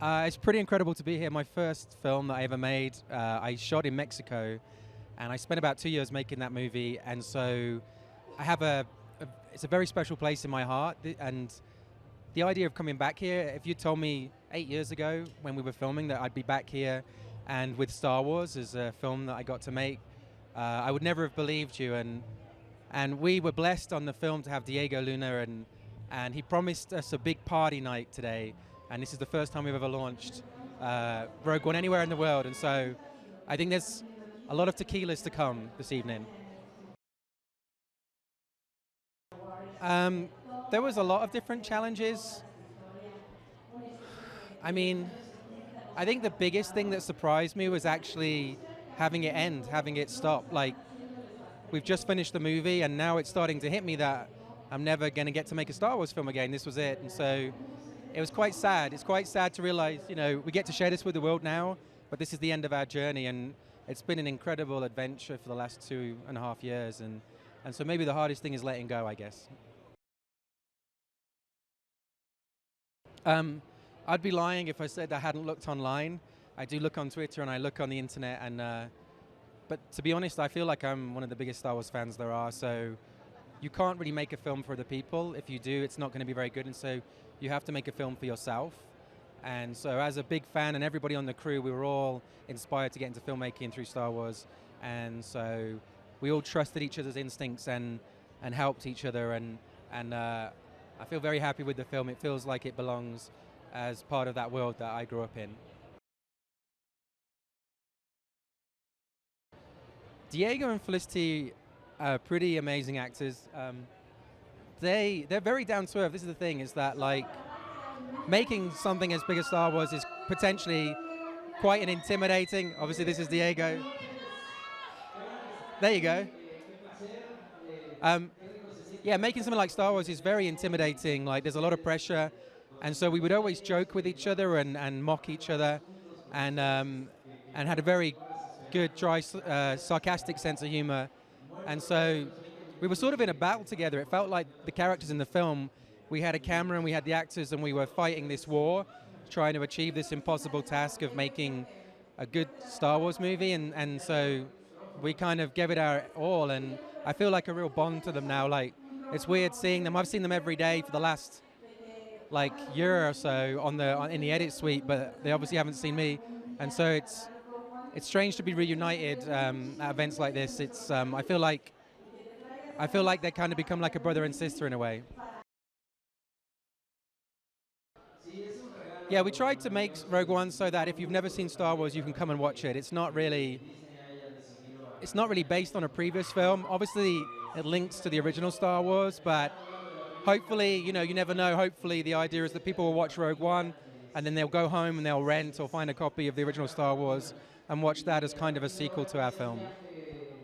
It's pretty incredible to be here. My first film that I ever made, I shot in Mexico, and I spent about 2 years making that movie. And so I have it's a very special place in my heart. And the idea of coming back here, if you told me 8 years ago when we were filming that I'd be back here and with Star Wars as a film that I got to make, I would never have believed you. And we were blessed on the film to have Diego Luna, and he promised us a big party night today. And this is the first time we've ever launched Rogue One anywhere in the world. And so I think there's a lot of tequilas to come this evening. There was a lot of different challenges. I mean, I think the biggest thing that surprised me was actually having it end, having it stop. Like, we've just finished the movie, and now it's starting to hit me that I'm never going to get to make a Star Wars film again. This was it. And so it was quite sad. It's quite sad to realize, we get to share this with the world now, but this is the end of our journey. And it's been an incredible adventure for the last 2.5 years. And so maybe the hardest thing is letting go, I guess. I'd be lying if I said I hadn't looked online. I do look on Twitter and I look on the internet, but to be honest, I feel like I'm one of the biggest Star Wars fans there are. So you can't really make a film for other people. If you do, it's not going to be very good. And so you have to make a film for yourself. And so as a big fan, and everybody on the crew, we were all inspired to get into filmmaking through Star Wars. And so we all trusted each other's instincts and helped each other. And I feel very happy with the film. It feels like it belongs as part of that world that I grew up in. Diego and Felicity are pretty amazing actors. They're very down to earth. This is the thing, is that like making something as big as Star Wars is potentially quite an intimidating. Obviously, this is Diego. There you go. Yeah, making something like Star Wars is very intimidating. Like, there's a lot of pressure, and so we would always joke with each other and mock each other, and had a very good, dry, sarcastic sense of humor. And so we were sort of in a battle together. It felt like the characters in the film, we had a camera and we had the actors, and we were fighting this war, trying to achieve this impossible task of making a good Star Wars movie. And so we kind of gave it our all, and I feel like a real bond to them now. Like, it's weird seeing them. I've seen them every day for the last like year or so in the edit suite, but they obviously haven't seen me. And so it's strange to be reunited at events like this. It's I feel like they kind of become like a brother and sister in a way. Yeah, we tried to make Rogue One so that if you've never seen Star Wars, you can come and watch it. It's not really based on a previous film. Obviously, it links to the original Star Wars, but hopefully, you never know. Hopefully, the idea is that people will watch Rogue One, and then they'll go home and they'll rent or find a copy of the original Star Wars and watch that as kind of a sequel to our film.